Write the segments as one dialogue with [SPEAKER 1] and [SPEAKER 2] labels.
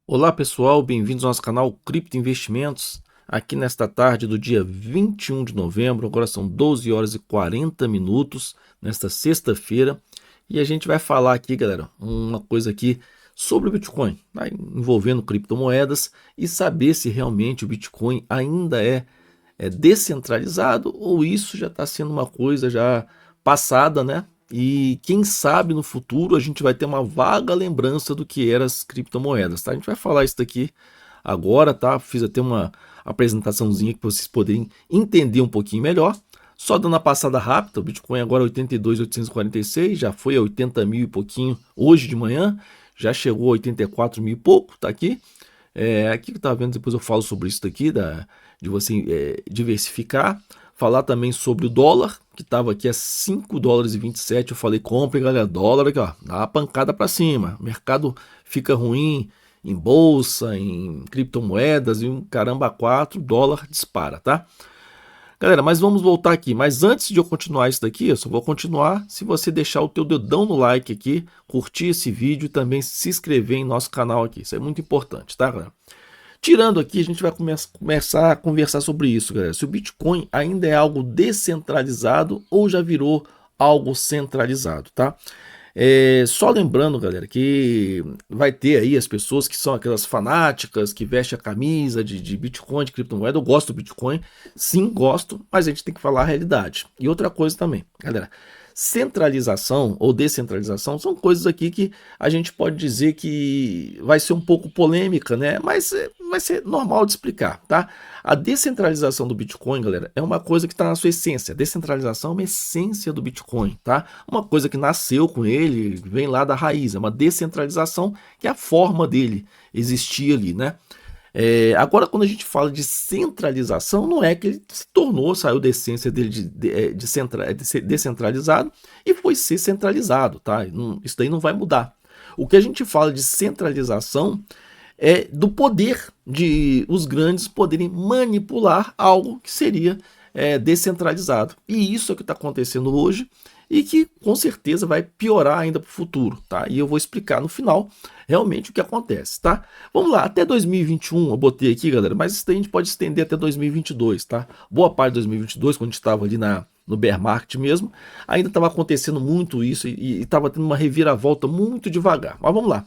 [SPEAKER 1] Olá pessoal, bem-vindos ao nosso canal Cripto Investimentos. Aqui nesta tarde do dia 21 de novembro, agora são 12 horas e 40 minutos, nesta sexta-feira. E a gente vai falar aqui, galera, uma coisa aqui sobre o Bitcoin, tá? Envolvendo criptomoedas e saber se realmente o Bitcoin ainda é descentralizado ou isso já está sendo uma coisa já passada, né? E quem sabe no futuro a gente vai ter uma vaga lembrança do que eram as criptomoedas, tá? A gente vai falar isso daqui agora, tá? Fiz até uma apresentaçãozinha que vocês poderem entender um pouquinho melhor. Só dando a passada rápida, o Bitcoin agora é 82.846, já foi a 80 mil e pouquinho hoje de manhã, já chegou a 84 mil e pouco, tá aqui. Aqui que eu estava vendo, depois eu falo sobre isso daqui, de você diversificar. Falar também sobre o dólar, que estava aqui a 5 dólares e 27. Eu falei, compre, galera, dólar aqui, ó, dá uma pancada para cima. O mercado fica ruim em bolsa, em criptomoedas e um caramba 4, dólar dispara, tá? Galera, mas vamos voltar aqui. Mas antes de eu continuar isso daqui, eu só vou continuar se você deixar o teu dedão no like aqui, curtir esse vídeo e também se inscrever em nosso canal aqui. Isso é muito importante, tá, galera? Tirando aqui, a gente vai começar a conversar sobre isso, galera. Se o Bitcoin ainda é algo descentralizado ou já virou algo centralizado, tá? Só lembrando, galera, que vai ter aí as pessoas que são aquelas fanáticas, que vestem a camisa de Bitcoin, de criptomoeda. Eu gosto do Bitcoin, sim, gosto, mas a gente tem que falar a realidade. E outra coisa também, galera, centralização ou descentralização são coisas aqui que a gente pode dizer que vai ser um pouco polêmica, né? Mas vai ser normal de explicar, tá? A descentralização do Bitcoin, galera, é uma coisa que está na sua essência. A descentralização é uma essência do Bitcoin, tá? Uma coisa que nasceu com ele, vem lá da raiz. É uma descentralização que é a forma dele existir ali, né? Agora, quando a gente fala de centralização, não é que ele se tornou, saiu da essência dele de ser descentralizado e foi ser centralizado, tá? Isso daí não vai mudar. O que a gente fala de centralização é do poder de os grandes poderem manipular algo que seria descentralizado. E isso é o que está acontecendo hoje e que com certeza vai piorar ainda para o futuro, tá? E eu vou explicar no final realmente o que acontece, tá? Vamos lá, até 2021 eu botei aqui, galera, mas isso daí a gente pode estender até 2022, tá? Boa parte de 2022, quando a gente estava ali no bear market mesmo, ainda estava acontecendo muito isso e estava tendo uma reviravolta muito devagar. Mas vamos lá.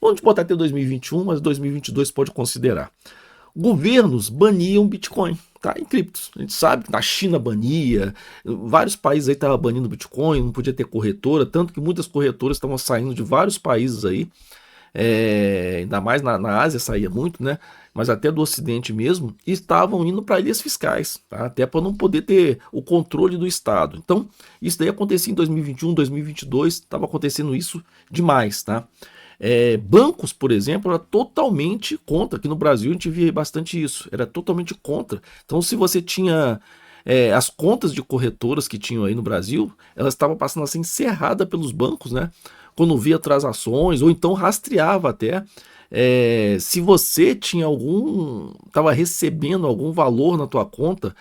[SPEAKER 1] Vamos botar até 2021, mas 2022 pode considerar. Governos baniam Bitcoin, tá? Em criptos. A gente sabe que a China bania, vários países aí estavam banindo Bitcoin, não podia ter corretora, tanto que muitas corretoras estavam saindo de vários países aí, ainda mais na Ásia saía muito, né? Mas até do Ocidente mesmo, e estavam indo para ilhas fiscais, tá? Até para não poder ter o controle do Estado. Então, isso daí acontecia em 2021, 2022, estava acontecendo isso demais, tá? Bancos, por exemplo, era totalmente contra. Aqui no Brasil a gente via bastante isso, era totalmente contra. Então, se você tinha as contas de corretoras que tinham aí no Brasil, elas estavam passando a ser encerradas pelos bancos, né? Quando via transações, ou então rastreava até. Se você tinha estava recebendo algum valor na tua conta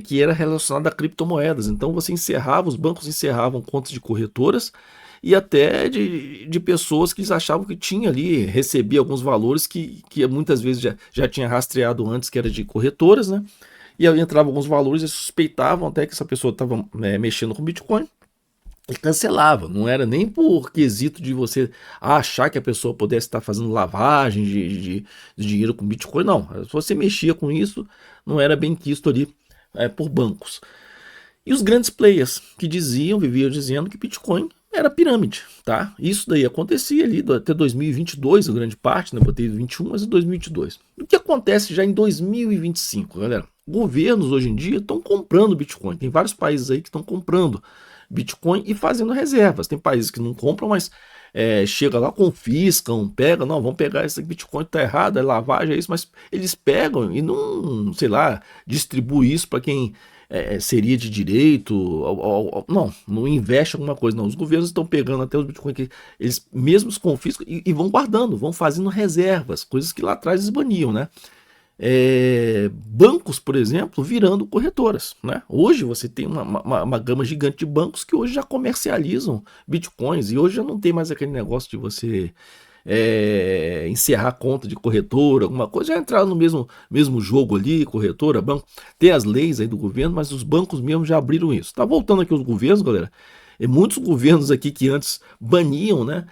[SPEAKER 1] que era relacionado a criptomoedas. Então você encerrava, os bancos encerravam contas de corretoras e até de pessoas que eles achavam que tinha ali, recebia alguns valores que muitas vezes já tinha rastreado antes, que era de corretoras, né? E aí entravam alguns valores e suspeitavam até que essa pessoa estava mexendo com Bitcoin e cancelava. Não era nem por quesito de você achar que a pessoa pudesse estar fazendo lavagem de dinheiro com Bitcoin, não. Se você mexia com isso, não era bem quisto ali por bancos. E os grandes players que viviam dizendo que Bitcoin era pirâmide, tá? Isso daí acontecia ali até 2022, a grande parte, né? Botei 21, mas em 2022. O que acontece já em 2025, galera? Governos hoje em dia estão comprando Bitcoin. Tem vários países aí que estão comprando Bitcoin e fazendo reservas. Tem países que não compram, mas chega lá, confiscam, pegam, não, vamos pegar esse Bitcoin que tá errado, é lavagem, é isso, mas eles pegam e não, sei lá, distribuem isso para quem seria de direito, não investe alguma coisa, não. Os governos estão pegando até os Bitcoin que eles mesmos confiscam e vão guardando, vão fazendo reservas, coisas que lá atrás eles baniam, né? Bancos, por exemplo, virando corretoras, né? Hoje você tem uma gama gigante de bancos que hoje já comercializam bitcoins e hoje já não tem mais aquele negócio de você encerrar a conta de corretora, alguma coisa, já entraram no mesmo jogo ali, corretora, banco. Tem as leis aí do governo, mas os bancos mesmo já abriram isso. Tá voltando aqui os governos, galera. E muitos governos aqui que antes baniam, né,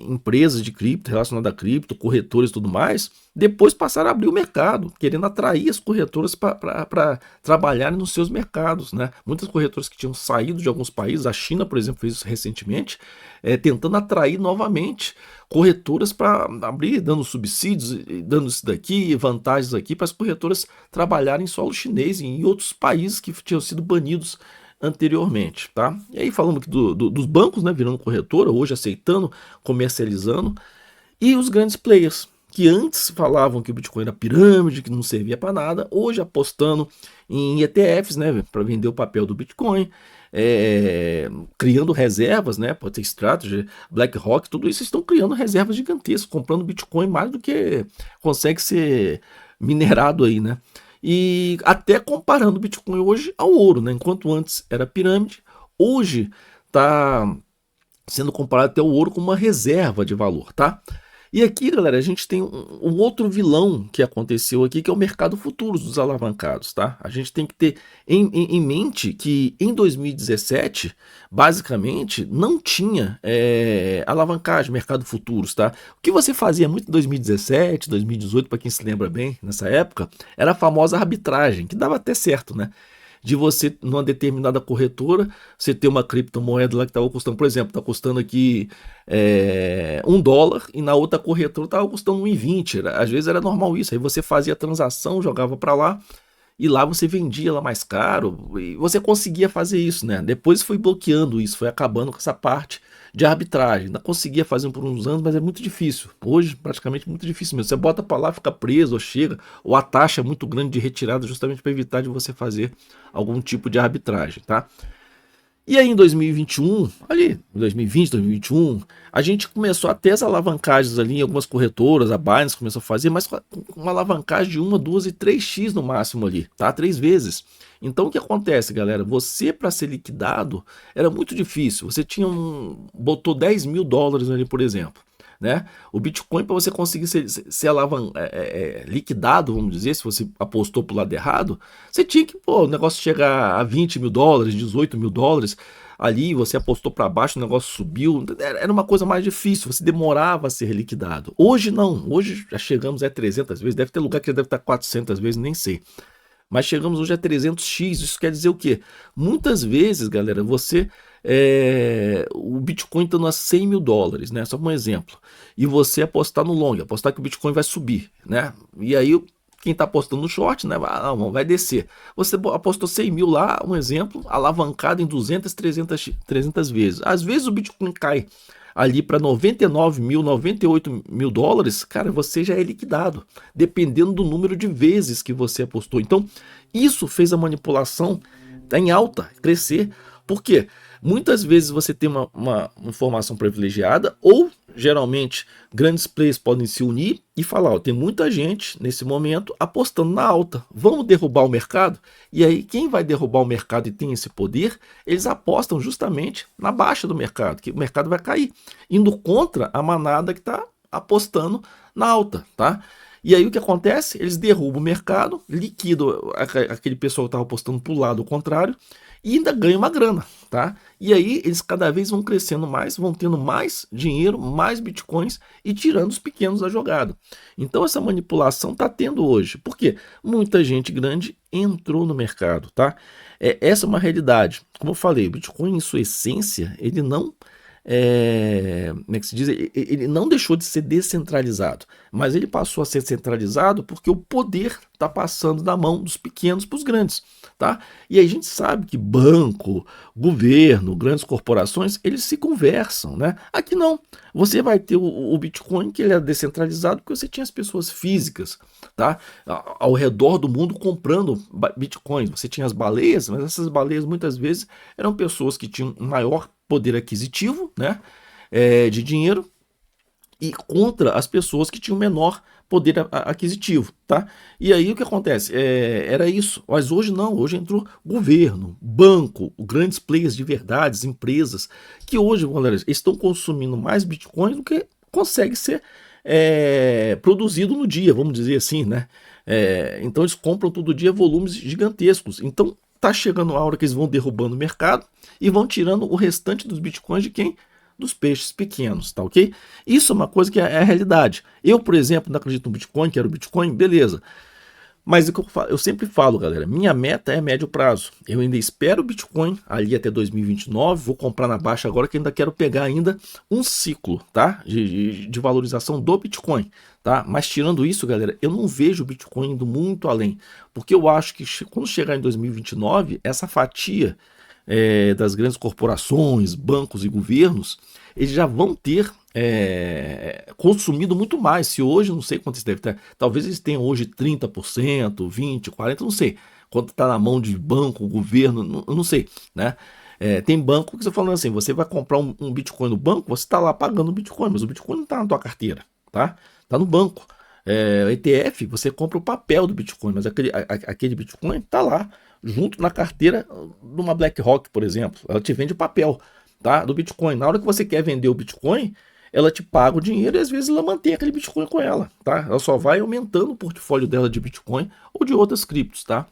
[SPEAKER 1] empresas de cripto, relacionadas a cripto, corretores e tudo mais, depois passaram a abrir o mercado, querendo atrair as corretoras para trabalharem nos seus mercados, né? Muitas corretoras que tinham saído de alguns países, a China, por exemplo, fez isso recentemente, tentando atrair novamente corretoras para abrir, dando subsídios, dando isso daqui, vantagens aqui para as corretoras trabalharem em solo chinês e em outros países que tinham sido banidos anteriormente, tá? E aí falando aqui dos bancos, né, virando corretora, hoje aceitando, comercializando, e os grandes players, que antes falavam que o Bitcoin era pirâmide, que não servia para nada, hoje apostando em ETFs, né, para vender o papel do Bitcoin, criando reservas, né, pode ser Strategy, BlackRock, tudo isso estão criando reservas gigantescas, comprando Bitcoin mais do que consegue ser minerado aí, né? E até comparando o Bitcoin hoje ao ouro, né? Enquanto antes era pirâmide, hoje está sendo comparado até o ouro como uma reserva de valor, tá? E aqui, galera, a gente tem um outro vilão que aconteceu aqui, que é o mercado futuros dos alavancados, tá? A gente tem que ter em mente que em 2017, basicamente, não tinha alavancagem, mercado futuros, tá? O que você fazia muito em 2017, 2018, para quem se lembra bem, nessa época, era a famosa arbitragem, que dava até certo, né? De você, numa determinada corretora, você ter uma criptomoeda lá que estava custando, por exemplo, está custando aqui $1 e na outra corretora estava custando 1,20. Às vezes era normal isso, aí você fazia a transação, jogava para lá e lá você vendia lá mais caro e você conseguia fazer isso, né? Depois foi bloqueando isso, foi acabando com essa parte de arbitragem. Ainda conseguia fazer por uns anos, mas é muito difícil. Hoje, praticamente muito difícil mesmo. Você bota para lá, fica preso ou chega, ou a taxa é muito grande de retirada justamente para evitar de você fazer algum tipo de arbitragem, tá? E aí em 2021, ali, 2020, 2021, a gente começou a ter as alavancagens ali em algumas corretoras, a Binance começou a fazer, mas com uma alavancagem de 1, 2 e 3x no máximo ali, tá? 3 vezes. Então o que acontece, galera? Você, para ser liquidado, era muito difícil. Você botou $10.000 ali, por exemplo, né? O Bitcoin, para você conseguir ser liquidado, vamos dizer, se você apostou pro lado errado, você tinha que, o negócio chegar a $20.000, $18.000, ali você apostou para baixo, o negócio subiu, era uma coisa mais difícil, você demorava a ser liquidado. Hoje não, hoje já chegamos a 300 vezes, deve ter lugar que já deve estar 400 vezes, nem sei. Mas chegamos hoje a 300x, isso quer dizer o quê? Muitas vezes, galera, o Bitcoin está a $100.000, né? Só um exemplo. E você apostar no long, apostar que o Bitcoin vai subir, né? E aí quem está apostando no short, né? Vai descer. Você apostou 100 mil lá, um exemplo, alavancado em 200, 300 vezes. Às vezes o Bitcoin cai ali para 99 mil, $98.000, cara, você já é liquidado, dependendo do número de vezes que você apostou. Então, isso fez a manipulação em alta crescer. Por quê? Muitas vezes você tem uma informação privilegiada, ou geralmente grandes players podem se unir e falar, tem muita gente nesse momento apostando na alta, vamos derrubar o mercado? E aí quem vai derrubar o mercado e tem esse poder, eles apostam justamente na baixa do mercado, que o mercado vai cair, indo contra a manada que está apostando na alta, tá? E aí o que acontece? Eles derrubam o mercado, liquidam aquele pessoal que estava apostando para o lado contrário e ainda ganham uma grana, tá? E aí eles cada vez vão crescendo mais, vão tendo mais dinheiro, mais bitcoins e tirando os pequenos da jogada. Então essa manipulação está tendo hoje. Por quê? Muita gente grande entrou no mercado, tá? Essa é uma realidade. Como eu falei, o Bitcoin em sua essência, ele não... como é que se diz? Ele não deixou de ser descentralizado, mas ele passou a ser centralizado porque o poder está passando da mão dos pequenos para os grandes, tá? E aí a gente sabe que banco, governo, grandes corporações, eles se conversam, né? Aqui não, você vai ter o Bitcoin, que ele é descentralizado porque você tinha as pessoas físicas, tá? Ao redor do mundo comprando Bitcoins. Você tinha as baleias, mas essas baleias muitas vezes eram pessoas que tinham maior poder aquisitivo, né, de dinheiro, e contra as pessoas que tinham menor poder aquisitivo, tá? E aí o que acontece? Era isso, mas hoje não, hoje entrou governo, banco, grandes players de verdades, empresas, que hoje, galera, estão consumindo mais bitcoins do que consegue ser produzido no dia, vamos dizer assim, né? Então eles compram todo dia volumes gigantescos. Então tá chegando a hora que eles vão derrubando o mercado e vão tirando o restante dos bitcoins de quem? Dos peixes pequenos, tá ok? Isso é uma coisa que é a realidade. Eu, por exemplo, não acredito no Bitcoin, quero Bitcoin, beleza. Mas eu sempre falo, galera, minha meta é médio prazo. Eu ainda espero o Bitcoin ali até 2029, vou comprar na baixa agora que ainda quero pegar ainda um ciclo, tá? De valorização do Bitcoin, tá? Mas tirando isso, galera, eu não vejo o Bitcoin indo muito além, porque eu acho que quando chegar em 2029, essa fatia das grandes corporações, bancos e governos, eles já vão ter consumido muito mais. Se hoje, não sei quanto eles devem ter, talvez eles tenham hoje 30%, 20%, 40%, não sei. Quanto está na mão de banco, governo, não sei, né? Tem banco que você falando assim, você vai comprar um Bitcoin no banco, você está lá pagando o Bitcoin, mas o Bitcoin não está na tua carteira, tá? Está no banco. ETF, você compra o papel do Bitcoin, mas aquele Bitcoin está lá, junto na carteira de uma BlackRock, por exemplo. Ela te vende o papel, tá, do Bitcoin. Na hora que você quer vender o Bitcoin, ela te paga o dinheiro e às vezes ela mantém aquele Bitcoin com ela, tá? Ela só vai aumentando o portfólio dela de Bitcoin ou de outras criptos, tá?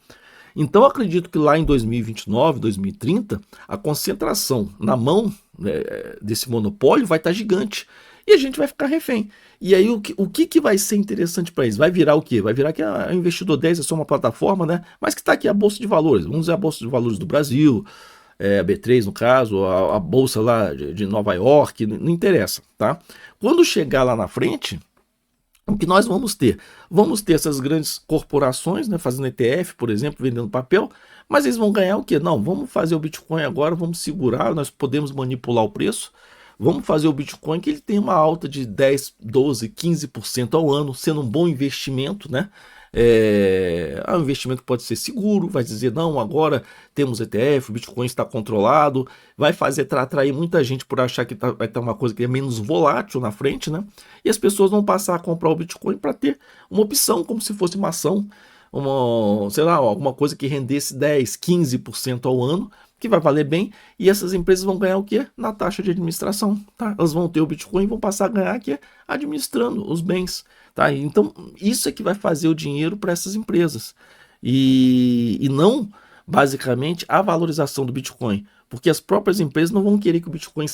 [SPEAKER 1] Então eu acredito que lá em 2029, 2030, a concentração na mão desse monopólio vai estar gigante e a gente vai ficar refém. E aí o que vai ser interessante para eles? Vai virar o quê? Vai virar que a Investidor 10 é só uma plataforma, né? Mas que está aqui a Bolsa de Valores. Vamos dizer a Bolsa de Valores do Brasil, a B3 no caso, a Bolsa lá de Nova York, não interessa, tá? Quando chegar lá na frente, o que nós vamos ter? Vamos ter essas grandes corporações, né, fazendo ETF, por exemplo, vendendo papel, mas eles vão ganhar o quê? Não, vamos fazer o Bitcoin agora, vamos segurar, nós podemos manipular o preço, vamos fazer o Bitcoin que ele tem uma alta de 10, 12, 15% ao ano, sendo um bom investimento, né? Um investimento que pode ser seguro, vai dizer, não, agora temos ETF, o Bitcoin está controlado, vai fazer atrair muita gente por achar que vai ter uma coisa que é menos volátil na frente, né? E as pessoas vão passar a comprar o Bitcoin para ter uma opção, como se fosse uma ação, sei lá, alguma coisa que rendesse 10, 15% ao ano, que vai valer bem, e essas empresas vão ganhar o quê? Na taxa de administração, tá? Elas vão ter o Bitcoin e vão passar a ganhar aqui administrando os bens, tá? Então, isso é que vai fazer o dinheiro para essas empresas. E não, basicamente, a valorização do Bitcoin, porque as próprias empresas não vão querer que o Bitcoin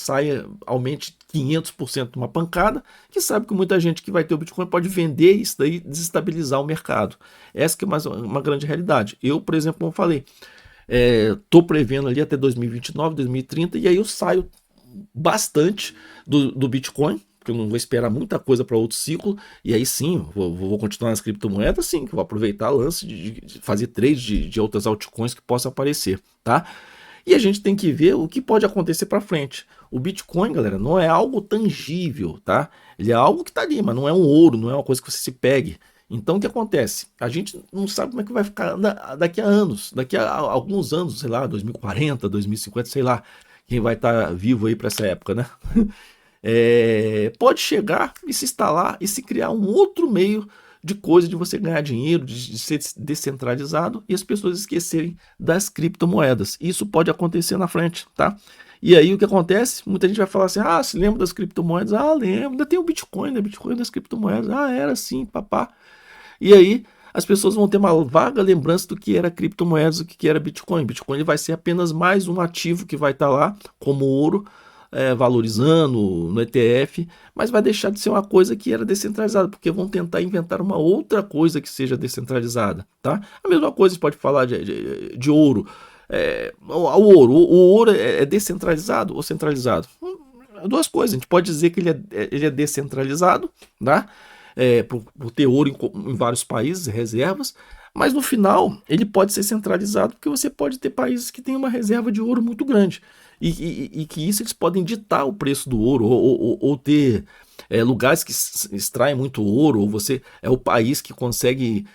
[SPEAKER 1] aumente 500% numa pancada, que sabe que muita gente que vai ter o Bitcoin pode vender isso daí, desestabilizar o mercado. Essa que é uma grande realidade. Eu, por exemplo, como eu falei, tô prevendo ali até 2029, 2030, e aí eu saio bastante do Bitcoin, porque eu não vou esperar muita coisa para outro ciclo, e aí sim, vou continuar nas criptomoedas, sim, que vou aproveitar o lance de fazer trade de outras altcoins que possam aparecer, tá? E a gente tem que ver o que pode acontecer para frente. O Bitcoin, galera, não é algo tangível, tá? Ele é algo que tá ali, mas não é um ouro, não é uma coisa que você se pegue. Então o que acontece? A gente não sabe como é que vai ficar daqui a anos, daqui a alguns anos, sei lá, 2040, 2050, sei lá, quem vai estar vivo aí para essa época, né? Pode chegar e se instalar e se criar um outro meio de coisa de você ganhar dinheiro, de ser descentralizado e as pessoas esquecerem das criptomoedas. Isso pode acontecer na frente, tá? E aí o que acontece? Muita gente vai falar assim, se lembra das criptomoedas? Lembro, ainda tem o Bitcoin, né? Bitcoin das criptomoedas. Era assim, papá. E aí as pessoas vão ter uma vaga lembrança do que era criptomoedas, do que era Bitcoin. Bitcoin vai ser apenas mais um ativo que vai estar lá, como ouro, valorizando no ETF, mas vai deixar de ser uma coisa que era descentralizada, porque vão tentar inventar uma outra coisa que seja descentralizada, tá? A mesma coisa você pode falar de ouro. O ouro é descentralizado ou centralizado? Duas coisas, a gente pode dizer que ele é descentralizado, tá? Por ter ouro em vários países, reservas, mas no final ele pode ser centralizado porque você pode ter países que têm uma reserva de ouro muito grande e que isso eles podem ditar o preço do ouro ou ter lugares que extraem muito ouro, ou você é o país que consegue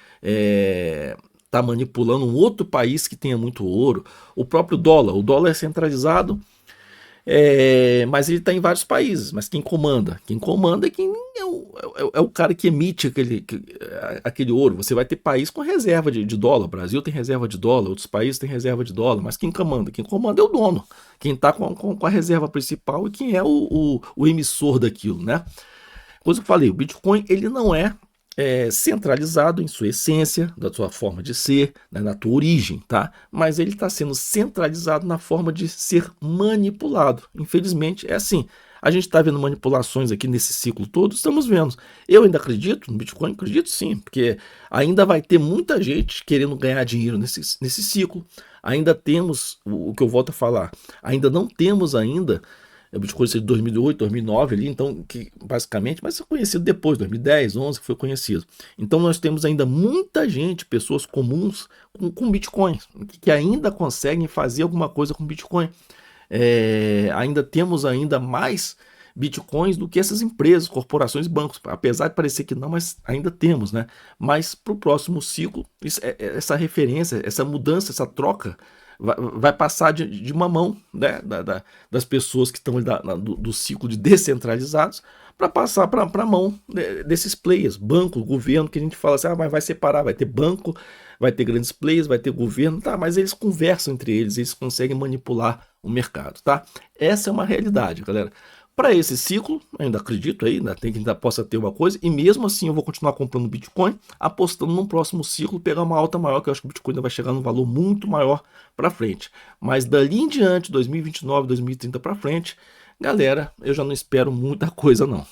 [SPEAKER 1] tá manipulando um outro país que tenha muito ouro. O próprio dólar, o dólar é centralizado, mas ele está em vários países. Mas quem comanda? Quem comanda é o cara que emite aquele ouro. Você vai ter país com reserva de dólar. O Brasil tem reserva de dólar, outros países têm reserva de dólar. Mas quem comanda? Quem comanda é o dono. Quem está com a reserva principal e quem é o emissor daquilo, né? Coisa que eu falei, o Bitcoin ele não é centralizado em sua essência, da sua forma de ser, né, na tua origem, tá? Mas ele está sendo centralizado na forma de ser manipulado. Infelizmente é assim. A gente está vendo manipulações aqui nesse ciclo todo, estamos vendo. Eu ainda acredito no Bitcoin? Acredito sim, porque ainda vai ter muita gente querendo ganhar dinheiro nesse ciclo. Ainda temos, o que eu volto a falar, ainda não temos ainda o Bitcoin de 2008, 2009 ali, então, que basicamente, mas foi conhecido depois, 2010, 11 que foi conhecido. Então nós temos ainda muita gente, pessoas comuns com Bitcoin, que ainda conseguem fazer alguma coisa com Bitcoin. Ainda temos ainda mais Bitcoins do que essas empresas, corporações, bancos, apesar de parecer que não, mas ainda temos, né? Mas para o próximo ciclo, essa referência, essa mudança, essa troca vai passar de uma mão, né, das pessoas que estão do ciclo de descentralizados para passar para a mão desses players, banco, governo, que a gente fala assim, mas vai separar, vai ter banco, vai ter grandes players, vai ter governo, tá, mas eles conversam entre eles conseguem manipular o mercado, tá? Essa é uma realidade, galera. Para esse ciclo, ainda acredito aí, ainda possa ter uma coisa, e mesmo assim eu vou continuar comprando Bitcoin, apostando no próximo ciclo pegar uma alta maior, que eu acho que o Bitcoin ainda vai chegar num valor muito maior para frente. Mas dali em diante, 2029, 2030 para frente, galera, eu já não espero muita coisa não.